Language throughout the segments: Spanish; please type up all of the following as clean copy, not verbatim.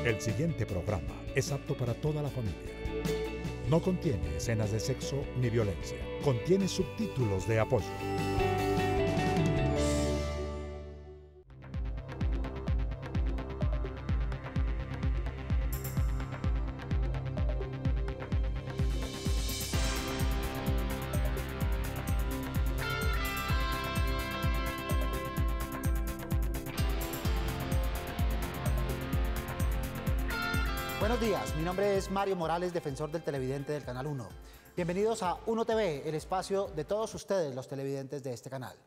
El siguiente programa es apto para toda la familia. No contiene escenas de sexo ni violencia. Contiene subtítulos de apoyo. Buenos días, mi nombre es Mario Morales, defensor del televidente del Canal 1. Bienvenidos a Uno TV, el espacio de todos ustedes, los televidentes de este canal.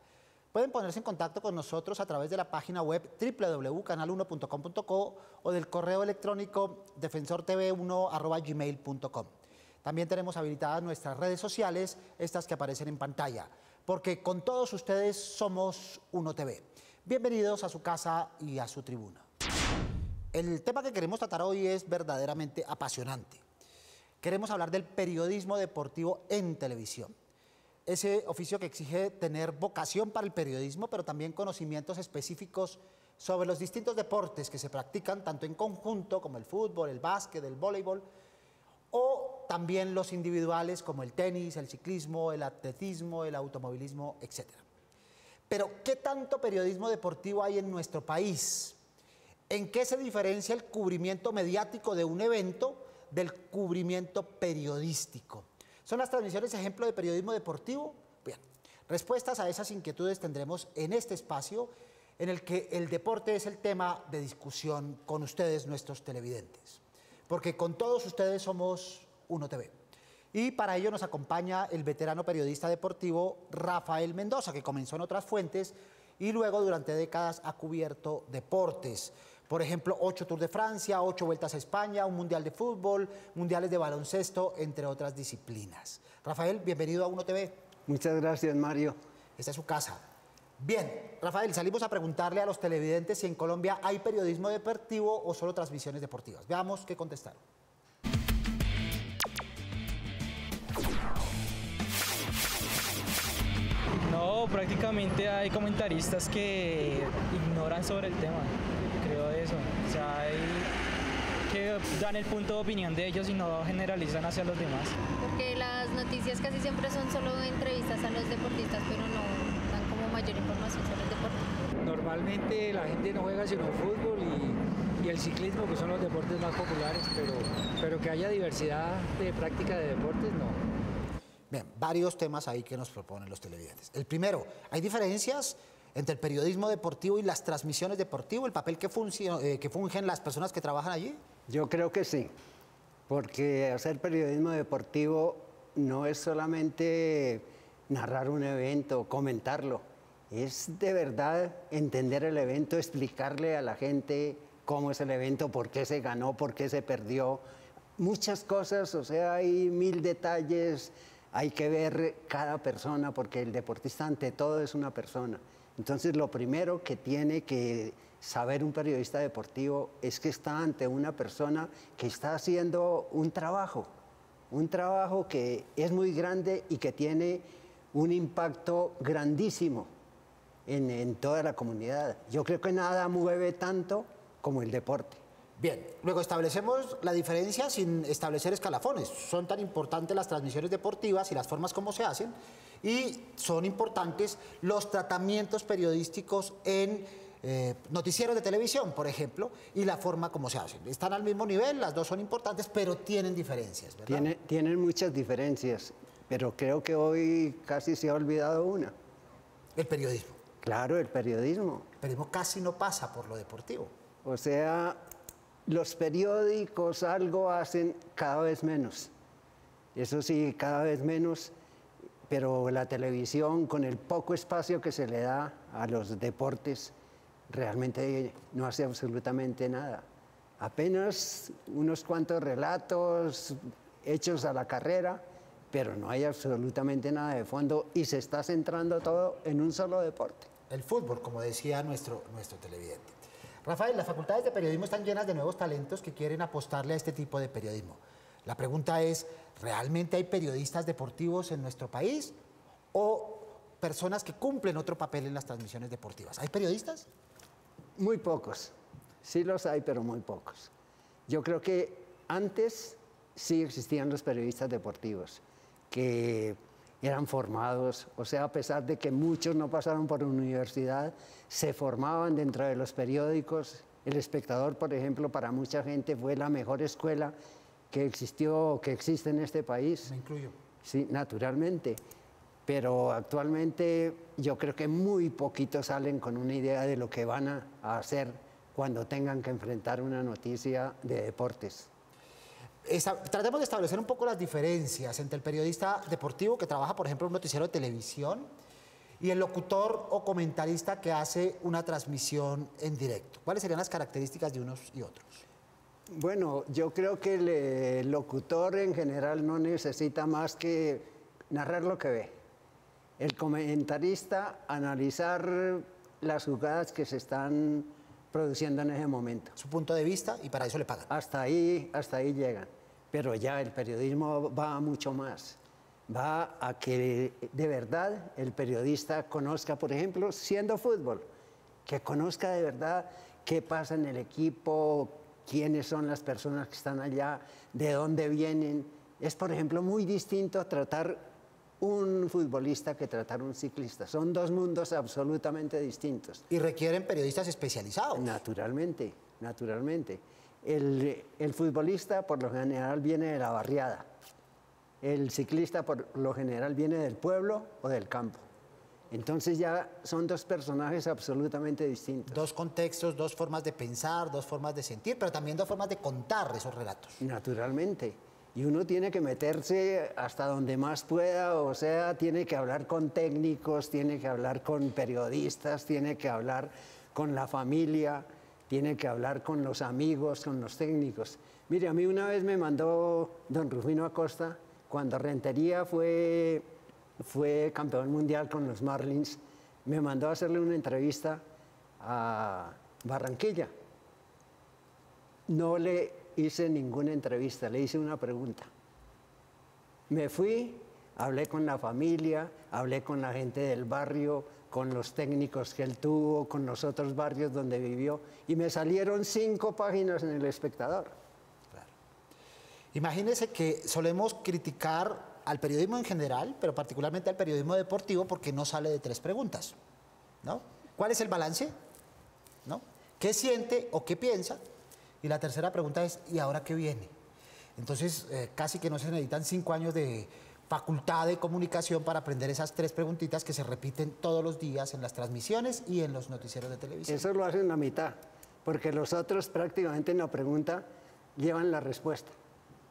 Pueden ponerse en contacto con nosotros a través de la página web www.canal1.com.co o del correo electrónico defensortv1@gmail.com. También tenemos habilitadas nuestras redes sociales, estas que aparecen en pantalla, porque con todos ustedes somos Uno TV. Bienvenidos a su casa y a su tribuna. El tema que queremos tratar hoy es verdaderamente apasionante. Queremos hablar del periodismo deportivo en televisión. Ese oficio que exige tener vocación para el periodismo, pero también conocimientos específicos sobre los distintos deportes que se practican, tanto en conjunto como el fútbol, el básquet, el voleibol, o también los individuales como el tenis, el ciclismo, el atletismo, el automovilismo, etc. Pero, ¿qué tanto periodismo deportivo hay en nuestro país? ¿En qué se diferencia el cubrimiento mediático de un evento del cubrimiento periodístico? ¿Son las transmisiones ejemplo de periodismo deportivo? Bien, respuestas a esas inquietudes tendremos en este espacio en el que el deporte es el tema de discusión con ustedes, nuestros televidentes. Porque con todos ustedes somos Uno TV. Y para ello nos acompaña el veterano periodista deportivo Rafael Mendoza, que comenzó en otras fuentes y luego durante décadas ha cubierto deportes. Por ejemplo, 8 Tours de Francia, 8 Vueltas a España, un Mundial de Fútbol, Mundiales de Baloncesto, entre otras disciplinas. Rafael, bienvenido a Uno TV. Muchas gracias, Mario. Esta es su casa. Bien, Rafael, salimos a preguntarle a los televidentes si en Colombia hay periodismo deportivo o solo transmisiones deportivas. Veamos qué contestaron. No, prácticamente hay comentaristas que ignoran sobre el tema, creo eso. O sea, hay que dan el punto de opinión de ellos y no generalizan hacia los demás. Porque las noticias casi siempre son solo entrevistas a los deportistas, pero no dan como mayor información sobre el deporte. Normalmente la gente no juega sino fútbol y el ciclismo, que son los deportes más populares, pero que haya diversidad de práctica de deportes, no. Bien, varios temas ahí que nos proponen los televidentes. El primero, ¿hay diferencias entre el periodismo deportivo y las transmisiones deportivas, el papel que fungen las personas que trabajan allí? Yo creo que sí, porque hacer periodismo deportivo no es solamente narrar un evento, comentarlo, es de verdad entender el evento, explicarle a la gente cómo es el evento, por qué se ganó, por qué se perdió, muchas cosas, o sea, hay 1000 detalles. Hay que ver cada persona porque el deportista ante todo es una persona. Entonces lo primero que tiene que saber un periodista deportivo es que está ante una persona que está haciendo un trabajo que es muy grande y que tiene un impacto grandísimo en toda la comunidad. Yo creo que nada mueve tanto como el deporte. Bien, luego establecemos la diferencia sin establecer escalafones. Son tan importantes las transmisiones deportivas y las formas como se hacen, y son importantes los tratamientos periodísticos en noticieros de televisión, por ejemplo, y la forma como se hacen. Están al mismo nivel, las dos son importantes, pero tienen diferencias, ¿verdad? Tienen muchas diferencias, pero creo que hoy casi se ha olvidado una. El periodismo. Claro, el periodismo. El periodismo casi no pasa por lo deportivo. O sea, los periódicos algo hacen cada vez menos, eso sí, cada vez menos, pero la televisión, con el poco espacio que se le da a los deportes, realmente no hace absolutamente nada. Apenas unos cuantos relatos hechos a la carrera, pero no hay absolutamente nada de fondo y se está centrando todo en un solo deporte. El fútbol, como decía nuestro televidente. Rafael, las facultades de periodismo están llenas de nuevos talentos que quieren apostarle a este tipo de periodismo. La pregunta es, ¿realmente hay periodistas deportivos en nuestro país o personas que cumplen otro papel en las transmisiones deportivas? ¿Hay periodistas? Muy pocos. Sí los hay, pero muy pocos. Yo creo que antes sí existían los periodistas deportivos, que eran formados, o sea, a pesar de que muchos no pasaron por universidad, se formaban dentro de los periódicos. El Espectador, por ejemplo, para mucha gente fue la mejor escuela que existió, que existe en este país. Me incluyo. Sí, naturalmente. Pero actualmente yo creo que muy poquitos salen con una idea de lo que van a hacer cuando tengan que enfrentar una noticia de deportes. Tratemos de establecer un poco las diferencias entre el periodista deportivo que trabaja, por ejemplo, en un noticiero de televisión y el locutor o comentarista que hace una transmisión en directo. ¿Cuáles serían las características de unos y otros? Bueno, yo creo que el locutor en general no necesita más que narrar lo que ve. El comentarista, analizar las jugadas que se están produciendo en ese momento. Su punto de vista, y para eso le pagan. Hasta ahí llegan. Pero ya el periodismo va a mucho más. Va a que de verdad el periodista conozca, por ejemplo, siendo fútbol, que conozca de verdad qué pasa en el equipo, quiénes son las personas que están allá, de dónde vienen. Es, por ejemplo, muy distinto tratar un futbolista que tratar un ciclista. Son dos mundos absolutamente distintos. Y requieren periodistas especializados. Naturalmente, naturalmente. El futbolista por lo general viene de la barriada. El ciclista por lo general viene del pueblo o del campo. Entonces ya son dos personajes absolutamente distintos. Dos contextos, dos formas de pensar, dos formas de sentir, pero también dos formas de contar esos relatos. Naturalmente. Y uno tiene que meterse hasta donde más pueda, o sea, tiene que hablar con técnicos, tiene que hablar con periodistas, tiene que hablar con la familia, tiene que hablar con los amigos, con los técnicos. Mire, a mí una vez me mandó don Rufino Acosta, cuando Rentería fue campeón mundial con los Marlins, me mandó a hacerle una entrevista a Barranquilla. No le hice ninguna entrevista, le hice una pregunta. Me fui, hablé con la familia, hablé con la gente del barrio, con los técnicos que él tuvo, con los otros barrios donde vivió, y me salieron 5 páginas en El Espectador. Claro. Imagínese que solemos criticar al periodismo en general, pero particularmente al periodismo deportivo, porque no sale de 3 preguntas, ¿no? ¿Cuál es el balance? ¿No? ¿Qué siente o qué piensa? Y la tercera pregunta es, ¿y ahora qué viene? Entonces, casi que no se necesitan 5 años de facultad de comunicación para aprender esas 3 preguntitas que se repiten todos los días en las transmisiones y en los noticieros de televisión. Eso lo hacen la mitad, porque los otros prácticamente en la pregunta llevan la respuesta.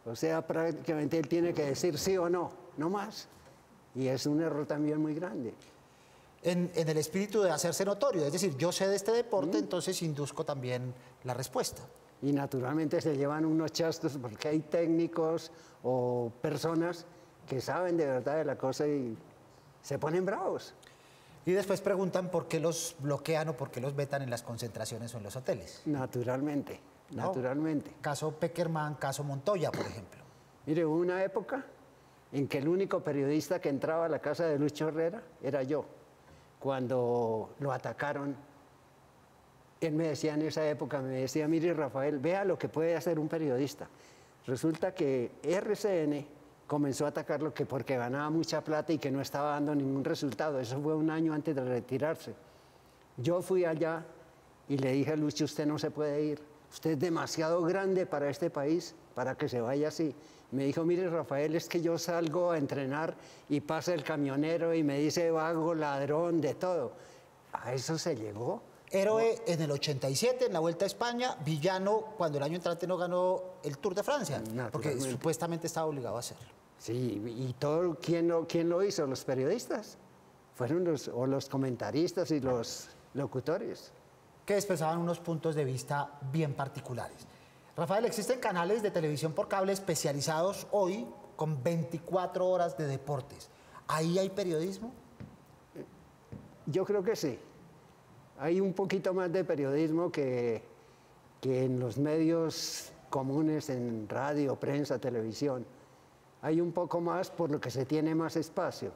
O sea, prácticamente él tiene que decir sí o no, no más. Y es un error también muy grande. En el espíritu de hacerse notorio, es decir, yo sé de este deporte, entonces induzco también la respuesta. Y naturalmente se llevan unos chascos porque hay técnicos o personas que saben de verdad de la cosa y se ponen bravos. Y después preguntan por qué los bloquean o por qué los vetan en las concentraciones o en los hoteles. Naturalmente, ¿No? naturalmente. Caso Peckerman, caso Montoya, por ejemplo. Mire, hubo una época en que el único periodista que entraba a la casa de Lucho Herrera era yo. Cuando lo atacaron, él me decía en esa época, me decía, mire Rafael, vea lo que puede hacer un periodista. Resulta que RCN comenzó a atacarlo que porque ganaba mucha plata y que no estaba dando ningún resultado. Eso fue un año antes de retirarse. Yo fui allá y le dije a Lucho, usted no se puede ir. Usted es demasiado grande para este país, para que se vaya así. Me dijo, mire Rafael, es que yo salgo a entrenar y pasa el camionero y me dice vago, ladrón, de todo. A eso se llegó. Héroe en el 87, en la Vuelta a España, villano cuando el año entrante no ganó el Tour de Francia, porque supuestamente estaba obligado a hacerlo. Sí, y todo, ¿quién lo hizo? Los periodistas. Fueron los comentaristas y los locutores. Que expresaban unos puntos de vista bien particulares. Rafael, existen canales de televisión por cable especializados hoy con 24 horas de deportes. ¿Ahí hay periodismo? Yo creo que sí. Hay un poquito más de periodismo que en los medios comunes, en radio, prensa, televisión. Hay un poco más por lo que se tiene más espacio.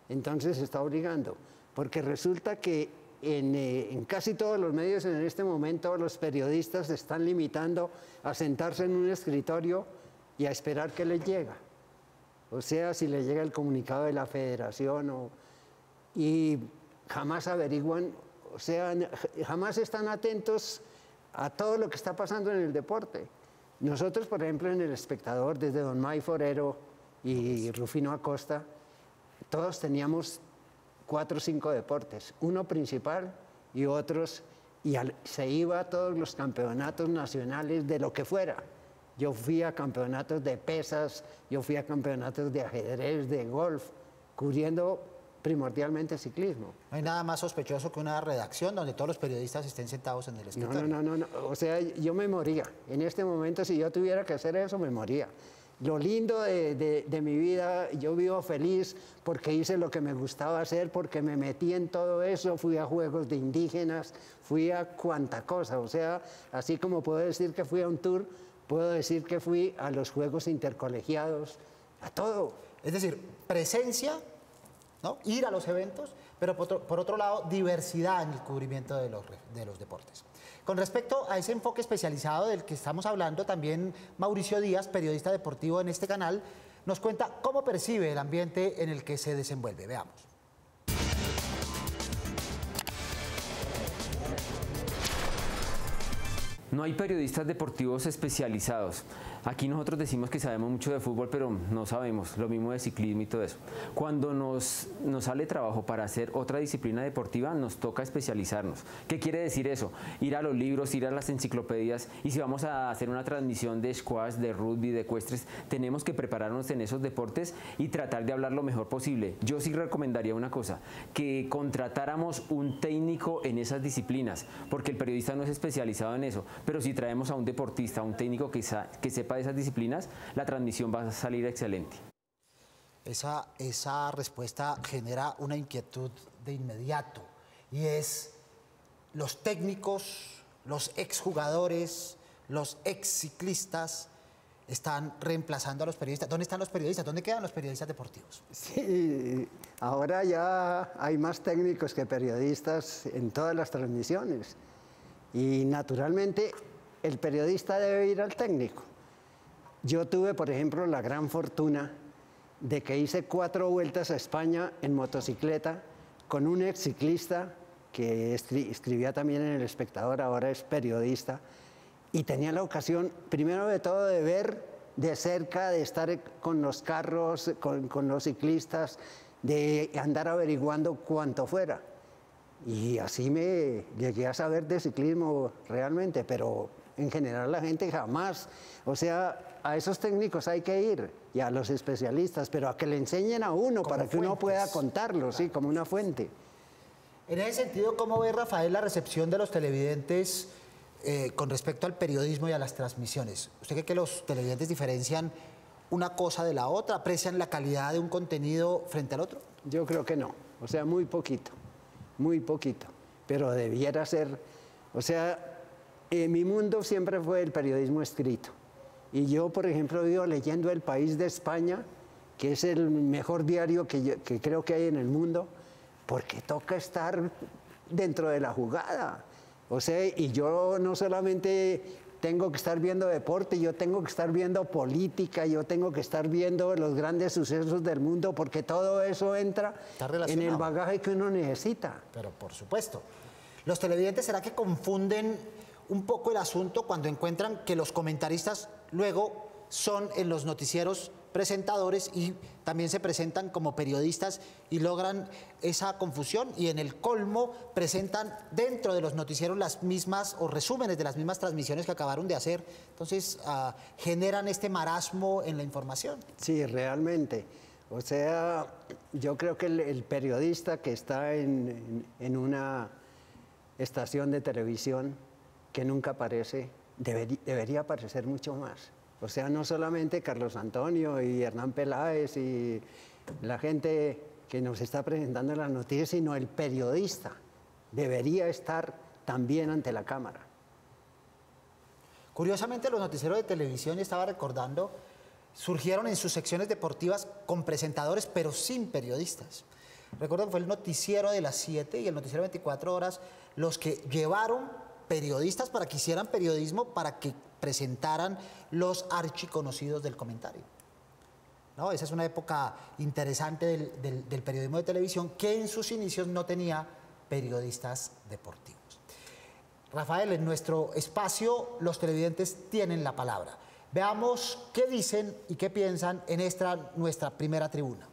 Entonces se está obligando. Porque resulta que en casi todos los medios en este momento los periodistas se están limitando a sentarse en un escritorio y a esperar que les llega. O sea, si les llega el comunicado de la federación y jamás averiguan, o sea, jamás están atentos a todo lo que está pasando en el deporte. Nosotros, por ejemplo, en El Espectador, desde Don May Forero y Rufino Acosta, todos teníamos 4 o 5 deportes, uno principal y otros, y se iba a todos los campeonatos nacionales de lo que fuera. Yo fui a campeonatos de pesas, yo fui a campeonatos de ajedrez, de golf, cubriendo primordialmente ciclismo. No hay nada más sospechoso que una redacción donde todos los periodistas estén sentados en el escritorio. No. O sea, yo me moría. En este momento, si yo tuviera que hacer eso, me moría. Lo lindo de mi vida, yo vivo feliz porque hice lo que me gustaba hacer, porque me metí en todo eso, fui a juegos de indígenas, fui a cuanta cosa. O sea, así como puedo decir que fui a un tour, puedo decir que fui a los juegos intercolegiados, a todo. Es decir, presencia, ¿no? Ir a los eventos, pero por otro lado, diversidad en el cubrimiento de los deportes. Con respecto a ese enfoque especializado del que estamos hablando, también Mauricio Díaz, periodista deportivo en este canal, nos cuenta cómo percibe el ambiente en el que se desenvuelve. Veamos. No hay periodistas deportivos especializados. Aquí nosotros decimos que sabemos mucho de fútbol, pero no sabemos, lo mismo de ciclismo y todo eso. Cuando nos sale trabajo para hacer otra disciplina deportiva, nos toca especializarnos. ¿Qué quiere decir eso? Ir a los libros, ir a las enciclopedias, y si vamos a hacer una transmisión de squash, de rugby, de ecuestres, tenemos que prepararnos en esos deportes y tratar de hablar lo mejor posible. Yo sí recomendaría una cosa, que contratáramos un técnico en esas disciplinas, porque el periodista no es especializado en eso, pero si traemos a un deportista, a un técnico que sepa de esas disciplinas, la transmisión va a salir excelente. Esa respuesta genera una inquietud de inmediato, y es los técnicos, los exjugadores, los exciclistas están reemplazando a los periodistas. ¿Dónde están los periodistas? ¿Dónde quedan los periodistas deportivos? Sí, ahora ya hay más técnicos que periodistas en todas las transmisiones. Y naturalmente el periodista debe ir al técnico. Yo tuve, por ejemplo, la gran fortuna de que hice 4 vueltas a España en motocicleta con un ex ciclista que escribía también en El Espectador, ahora es periodista, y tenía la ocasión, primero de todo, de ver de cerca, de estar con los carros, con los ciclistas, de andar averiguando cuánto fuera. Y así me llegué a saber de ciclismo realmente, pero en general la gente jamás, o sea, a esos técnicos hay que ir y a los especialistas, pero a que le enseñen a uno como para que fuentes. uno pueda contarlo, sí, como una fuente. En ese sentido, ¿cómo ve, Rafael, la recepción de los televidentes con respecto al periodismo y a las transmisiones? ¿Usted cree que los televidentes diferencian una cosa de la otra? ¿Aprecian la calidad de un contenido frente al otro? Yo creo que no, o sea, muy poquito, pero debiera ser, o sea, mi mundo siempre fue el periodismo escrito. Y yo, por ejemplo, vivo leyendo El País de España, que es el mejor diario que creo que hay en el mundo, porque toca estar dentro de la jugada. O sea, y yo no solamente tengo que estar viendo deporte, yo tengo que estar viendo política, yo tengo que estar viendo los grandes sucesos del mundo, porque todo eso entra en el bagaje que uno necesita. Pero por supuesto. ¿Los televidentes será que confunden un poco el asunto cuando encuentran que los comentaristas luego son en los noticieros presentadores y también se presentan como periodistas y logran esa confusión, y en el colmo presentan dentro de los noticieros las mismas o resúmenes de las mismas transmisiones que acabaron de hacer? Entonces generan este marasmo en la información. Sí, realmente. O sea, yo creo que el periodista que está en una estación de televisión que nunca aparece, debería aparecer mucho más. O sea, no solamente Carlos Antonio y Hernán Peláez y la gente que nos está presentando las noticias, sino el periodista debería estar también ante la cámara. Curiosamente, los noticieros de televisión, estaba recordando, surgieron en sus secciones deportivas con presentadores, pero sin periodistas. Recuerdo que fue el noticiero de las 7 y el noticiero 24 horas los que llevaron periodistas para que hicieran periodismo, para que presentaran los archiconocidos del comentario. ¿No? Esa es una época interesante del periodismo de televisión que en sus inicios no tenía periodistas deportivos. Rafael, en nuestro espacio los televidentes tienen la palabra. Veamos qué dicen y qué piensan en nuestra primera tribuna.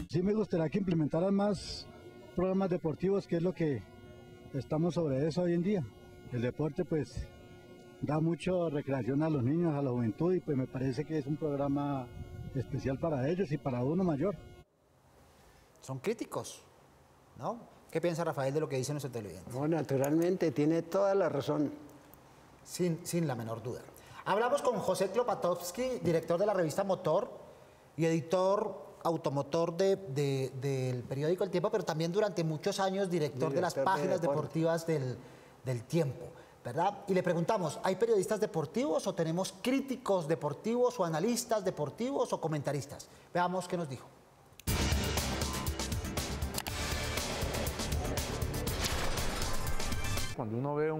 Sí me gustaría que implementaran más programas deportivos, que es lo que estamos sobre eso hoy en día. El deporte pues da mucho recreación a los niños, a la juventud, y pues me parece que es un programa especial para ellos y para uno mayor. Son críticos, ¿no? ¿Qué piensa Rafael de lo que dice nuestro televidente? No, naturalmente, tiene toda la razón. Sin la menor duda. Hablamos con José Klopatovsky, director de la revista Motor y editor automotor del periódico El Tiempo, pero también durante muchos años director de las páginas deportivas del Tiempo, ¿verdad? Y le preguntamos, ¿hay periodistas deportivos o tenemos críticos deportivos o analistas deportivos o comentaristas? Veamos qué nos dijo. Cuando uno ve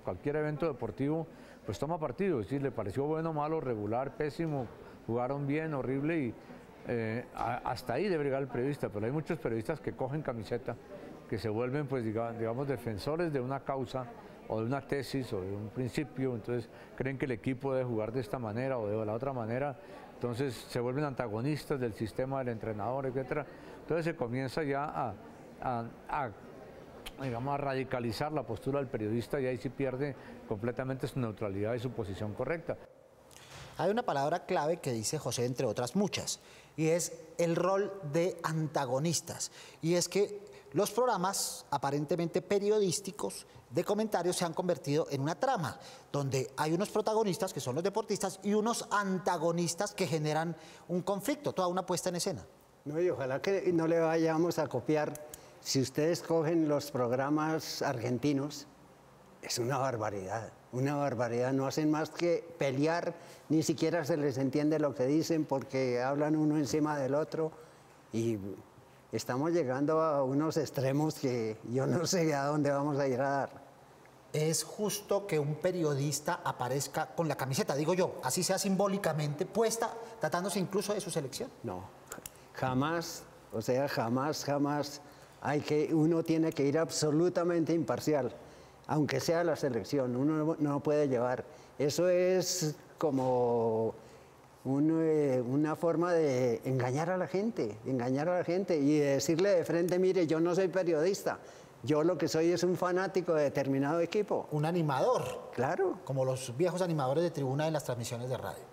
cualquier evento deportivo, pues toma partido, si le pareció bueno, malo, regular, pésimo, jugaron bien, horrible, y hasta ahí debe llegar el periodista. Pero hay muchos periodistas que cogen camiseta, que se vuelven, pues digamos, defensores de una causa o de una tesis o de un principio, entonces creen que el equipo debe jugar de esta manera o de la otra manera, entonces se vuelven antagonistas del sistema del entrenador, etc. Entonces se comienza ya digamos, a radicalizar la postura del periodista, y ahí sí pierde completamente su neutralidad y su posición correcta. Hay una palabra clave que dice José, entre otras muchas, y es el rol de antagonistas. Y es que los programas aparentemente periodísticos de comentarios se han convertido en una trama, donde hay unos protagonistas, que son los deportistas, y unos antagonistas que generan un conflicto, toda una puesta en escena. No, y ojalá que no le vayamos a copiar. Si ustedes cogen los programas argentinos, es una barbaridad, no hacen más que pelear, ni siquiera se les entiende lo que dicen porque hablan uno encima del otro, y estamos llegando a unos extremos que yo no sé a dónde vamos a llegar. ¿Es justo que un periodista aparezca con la camiseta, digo yo, así sea simbólicamente puesta, tratándose incluso de su selección? No, jamás, o sea, jamás. Uno tiene que ir absolutamente imparcial, aunque sea la selección, uno no puede llevar. Eso es como una forma de engañar a la gente y decirle de frente, mire, yo no soy periodista, yo lo que soy es un fanático de determinado equipo. Un animador. Claro. Como los viejos animadores de tribuna en las transmisiones de radio.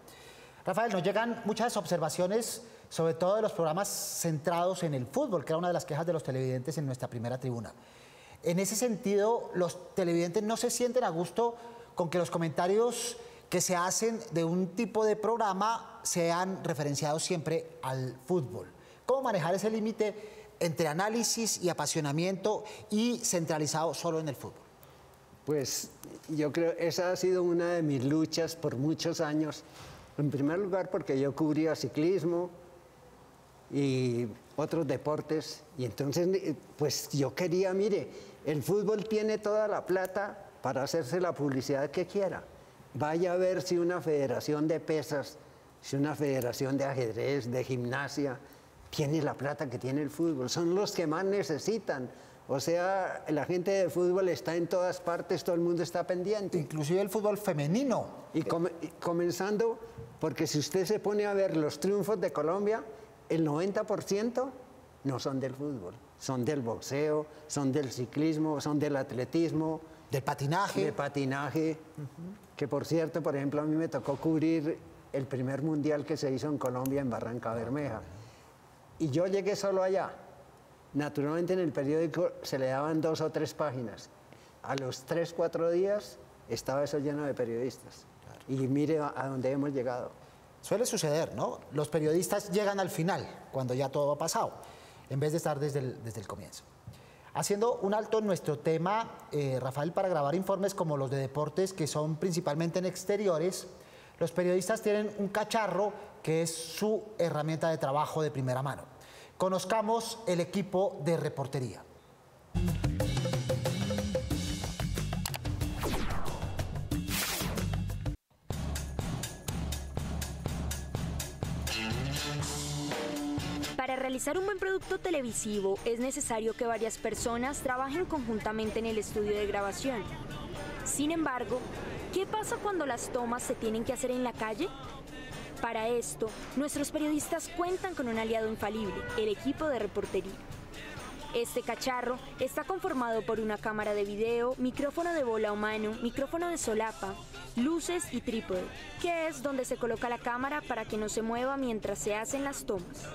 Rafael, nos llegan muchas observaciones, sobre todo de los programas centrados en el fútbol, que era una de las quejas de los televidentes en nuestra primera tribuna. En ese sentido, los televidentes no se sienten a gusto con que los comentarios que se hacen de un tipo de programa sean referenciados siempre al fútbol. ¿Cómo manejar ese límite entre análisis y apasionamiento y centralizado solo en el fútbol? Pues yo creo que esa ha sido una de mis luchas por muchos años. En primer lugar, porque yo cubría ciclismo y otros deportes, y entonces pues yo quería, mire, el fútbol tiene toda la plata para hacerse la publicidad que quiera. Vaya a ver si una federación de pesas, si una federación de ajedrez, de gimnasia, tiene la plata que tiene el fútbol. Son los que más necesitan. O sea, la gente de fútbol está en todas partes, todo el mundo está pendiente. Inclusive el fútbol femenino. Y comenzando, porque si usted se pone a ver los triunfos de Colombia, el 90% no son del fútbol. Son del boxeo, son del ciclismo, son del atletismo. Del patinaje. De patinaje. Que por cierto, por ejemplo, a mí me tocó cubrir el primer mundial que se hizo en Colombia, en Barranca Bermeja. Y yo llegué solo allá. Naturalmente en el periódico se le daban 2 o 3 páginas. A los 3 o 4 días estaba eso lleno de periodistas. Claro. Y mire a dónde hemos llegado. Suele suceder, ¿no? Los periodistas llegan al final, cuando ya todo ha pasado, en vez de estar desde el comienzo. Haciendo un alto en nuestro tema, Rafael, para grabar informes como los de deportes, que son principalmente en exteriores, los periodistas tienen un cacharro que es su herramienta de trabajo de primera mano. Conozcamos el equipo de reportería. Para realizar un buen producto televisivo es necesario que varias personas trabajen conjuntamente en el estudio de grabación. Sin embargo, ¿qué pasa cuando las tomas se tienen que hacer en la calle? Para esto, nuestros periodistas cuentan con un aliado infalible, el equipo de reportería. Este cacharro está conformado por una cámara de video, micrófono de bola o mano, micrófono de solapa, luces y trípode, que es donde se coloca la cámara para que no se mueva mientras se hacen las tomas.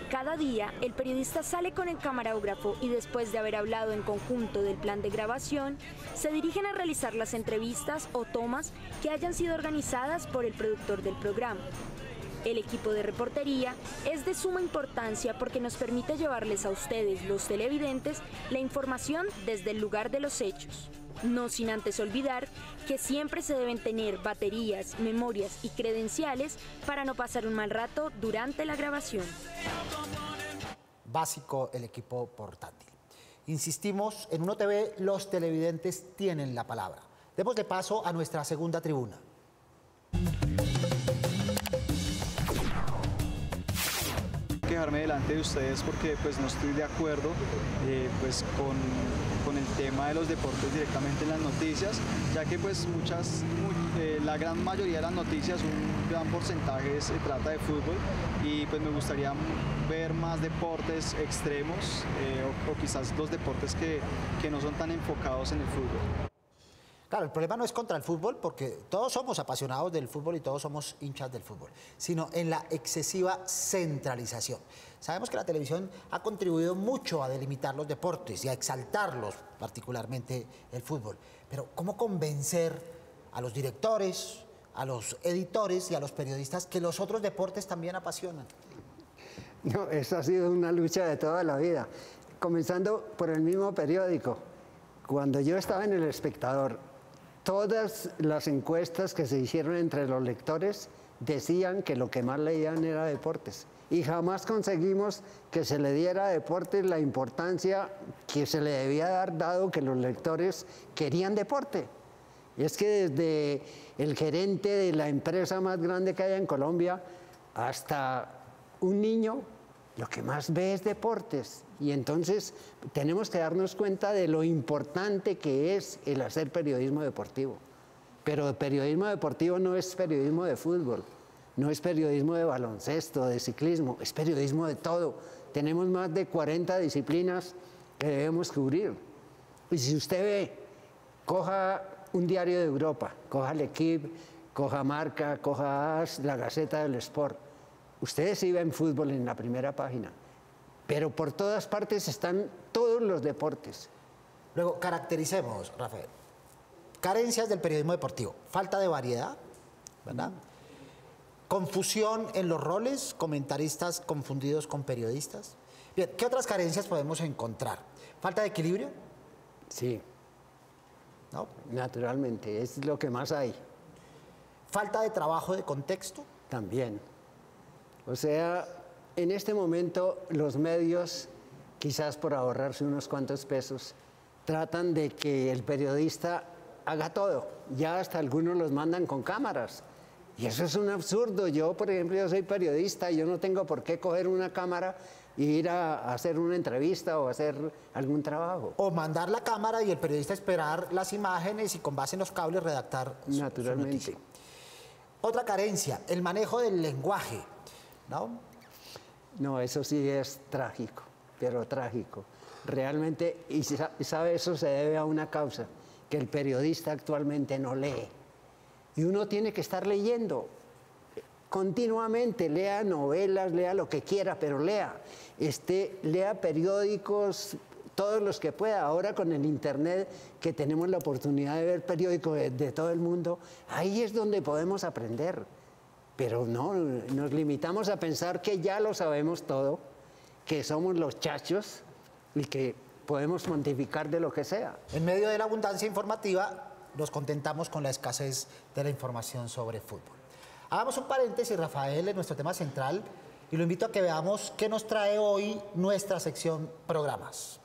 Cada día, el periodista sale con el camarógrafo y después de haber hablado en conjunto del plan de grabación, se dirigen a realizar las entrevistas o tomas que hayan sido organizadas por el productor del programa. El equipo de reportería es de suma importancia porque nos permite llevarles a ustedes, los televidentes, la información desde el lugar de los hechos. No sin antes olvidar que siempre se deben tener baterías, memorias y credenciales para no pasar un mal rato durante la grabación. Básico el equipo portátil. Insistimos, en Uno TV los televidentes tienen la palabra. Demos de paso a nuestra segunda tribuna. Quejarme delante de ustedes porque pues no estoy de acuerdo pues con el tema de los deportes directamente en las noticias, ya que pues la gran mayoría de las noticias, un gran porcentaje se trata de fútbol y pues me gustaría ver más deportes extremos o quizás los deportes que no son tan enfocados en el fútbol. Claro, el problema no es contra el fútbol, porque todos somos apasionados del fútbol y todos somos hinchas del fútbol, sino en la excesiva centralización. Sabemos que la televisión ha contribuido mucho a delimitar los deportes y a exaltarlos, particularmente el fútbol. Pero ¿cómo convencer a los directores, a los editores y a los periodistas que los otros deportes también apasionan? No, eso ha sido una lucha de toda la vida, comenzando por el mismo periódico. Cuando yo estaba en El Espectador, todas las encuestas que se hicieron entre los lectores decían que lo que más leían era deportes. Y jamás conseguimos que se le diera a deportes la importancia que se le debía dar, dado que los lectores querían deporte. Y es que desde el gerente de la empresa más grande que hay en Colombia hasta un niño, lo que más ve es deportes. Y entonces tenemos que darnos cuenta de lo importante que es el hacer periodismo deportivo. Pero el periodismo deportivo no es periodismo de fútbol, no es periodismo de baloncesto, de ciclismo, es periodismo de todo. Tenemos más de 40 disciplinas que debemos cubrir. Y si usted ve, coja un diario de Europa, coja L'Equipe, coja Marca, coja AS, la Gaceta del Sport. Ustedes sí ven fútbol en la primera página, pero por todas partes están todos los deportes. Luego, caractericemos, Rafael, carencias del periodismo deportivo, falta de variedad, ¿verdad? Confusión en los roles, comentaristas confundidos con periodistas. Bien, ¿qué otras carencias podemos encontrar? ¿Falta de equilibrio? Sí. ¿No? Naturalmente, es lo que más hay. ¿Falta de trabajo de contexto? También. O sea, en este momento los medios, quizás por ahorrarse unos cuantos pesos, tratan de que el periodista haga todo. Ya hasta algunos los mandan con cámaras. Y eso es un absurdo. Yo, por ejemplo, yo soy periodista y yo no tengo por qué coger una cámara e ir a hacer una entrevista o hacer algún trabajo. O mandar la cámara y el periodista esperar las imágenes y con base en los cables redactar su noticia. Otra carencia, el manejo del lenguaje, ¿no? No, eso sí es trágico, pero trágico. Realmente, y sabe, eso se debe a una causa, que el periodista actualmente no lee. Y uno tiene que estar leyendo continuamente, lea novelas, lea lo que quiera, pero lea. Lea periódicos, todos los que pueda. Ahora con el internet, que tenemos la oportunidad de ver periódicos de todo el mundo, ahí es donde podemos aprender. Pero no, nos limitamos a pensar que ya lo sabemos todo, que somos los chachos y que podemos pontificar de lo que sea. En medio de la abundancia informativa, nos contentamos con la escasez de la información sobre fútbol. Hagamos un paréntesis, Rafael, en nuestro tema central, y lo invito a que veamos qué nos trae hoy nuestra sección Programas.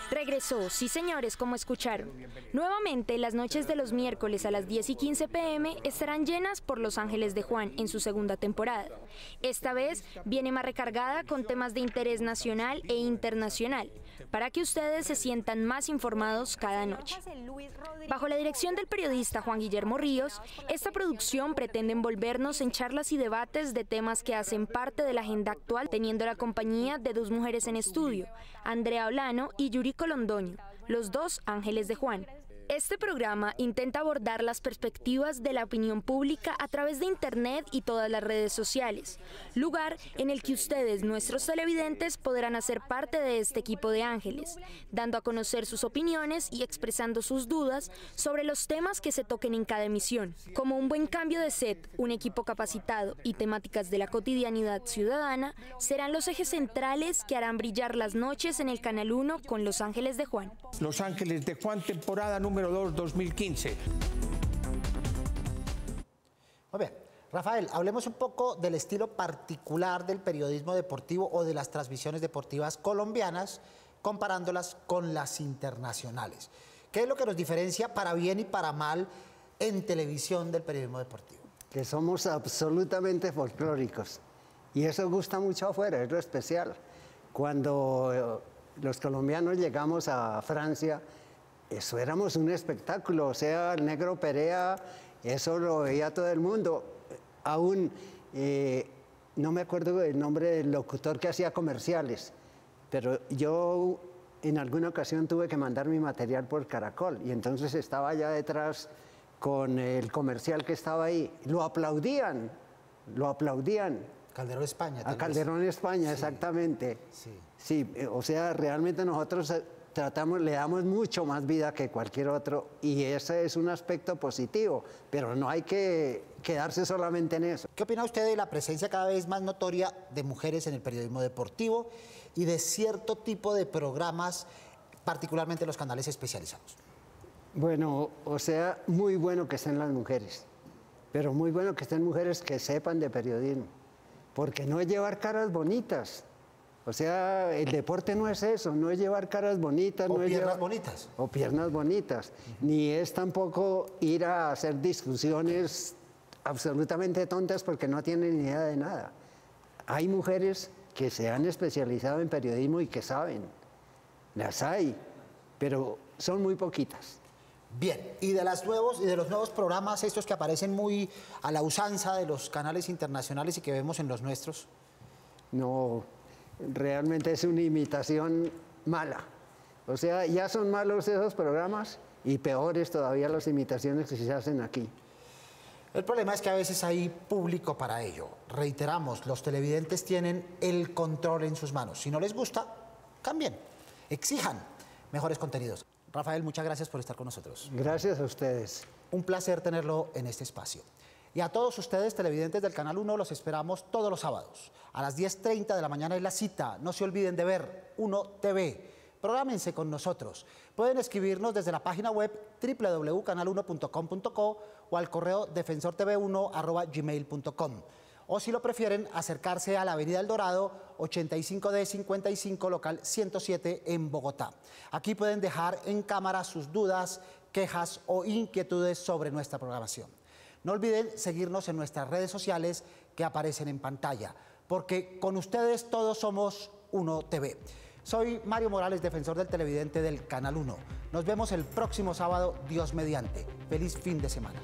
Regresó, sí señores, como escucharon. Nuevamente, las noches de los miércoles a las 10:15 p.m. estarán llenas por Los Ángeles de Juan en su segunda temporada. Esta vez viene más recargada con temas de interés nacional e internacional, para que ustedes se sientan más informados cada noche. Bajo la dirección del periodista Juan Guillermo Ríos, esta producción pretende envolvernos en charlas y debates de temas que hacen parte de la agenda actual, teniendo la compañía de dos mujeres en estudio, Andrea Olano y Yuriko Londoño, los dos ángeles de Juan. Este programa intenta abordar las perspectivas de la opinión pública a través de Internet y todas las redes sociales, lugar en el que ustedes, nuestros televidentes, podrán hacer parte de este equipo de ángeles, dando a conocer sus opiniones y expresando sus dudas sobre los temas que se toquen en cada emisión. Como un buen cambio de set, un equipo capacitado y temáticas de la cotidianidad ciudadana serán los ejes centrales que harán brillar las noches en el Canal 1 con Los Ángeles de Juan. Los Ángeles de Juan, temporada número 2, 2015. Muy bien. Rafael, hablemos un poco del estilo particular del periodismo deportivo o de las transmisiones deportivas colombianas, comparándolas con las internacionales. ¿Qué es lo que nos diferencia para bien y para mal en televisión del periodismo deportivo? Que somos absolutamente folclóricos. Y eso gusta mucho afuera, es lo especial. Cuando los colombianos llegamos a Francia, eso éramos un espectáculo, o sea, el Negro Perea, eso lo veía todo el mundo. Aún, no me acuerdo del nombre del locutor que hacía comerciales, pero yo en alguna ocasión tuve que mandar mi material por Caracol, y entonces estaba allá detrás con el comercial que estaba ahí. Lo aplaudían. Calderón España. A Calderón España, sí. Exactamente. Sí, o sea, realmente nosotros le damos mucho más vida que cualquier otro, y ese es un aspecto positivo, pero no hay que quedarse solamente en eso. ¿Qué opina usted de la presencia cada vez más notoria de mujeres en el periodismo deportivo y de cierto tipo de programas, particularmente en los canales especializados? Bueno, o sea, muy bueno que estén las mujeres, pero muy bueno que estén mujeres que sepan de periodismo, porque no es llevar caras bonitas. O sea, el deporte no es eso, no es llevar caras bonitas. O piernas bonitas. O piernas bonitas. Ni es tampoco ir a hacer discusiones absolutamente tontas porque no tienen ni idea de nada. Hay mujeres que se han especializado en periodismo y que saben. Las hay, pero son muy poquitas. Bien, y de los nuevos programas, estos que aparecen muy a la usanza de los canales internacionales y que vemos en los nuestros. No, realmente es una imitación mala. O sea, ya son malos esos programas y peores todavía las imitaciones que se hacen aquí. El problema es que a veces hay público para ello. Reiteramos, los televidentes tienen el control en sus manos. Si no les gusta, cambien, exijan mejores contenidos. Rafael, muchas gracias por estar con nosotros. Gracias a ustedes. Un placer tenerlo en este espacio. Y a todos ustedes, televidentes del Canal 1, los esperamos todos los sábados. A las 10:30 de la mañana es la cita. No se olviden de ver 1 TV. Prográmense con nosotros. Pueden escribirnos desde la página web www.canal1.com.co o al correo defensortv1@gmail.com. O si lo prefieren, acercarse a la Avenida El Dorado, 85D 55, local 107 en Bogotá. Aquí pueden dejar en cámara sus dudas, quejas o inquietudes sobre nuestra programación. No olviden seguirnos en nuestras redes sociales que aparecen en pantalla, porque con ustedes todos somos 1 TV. Soy Mario Morales, defensor del televidente del Canal 1. Nos vemos el próximo sábado, Dios mediante. Feliz fin de semana.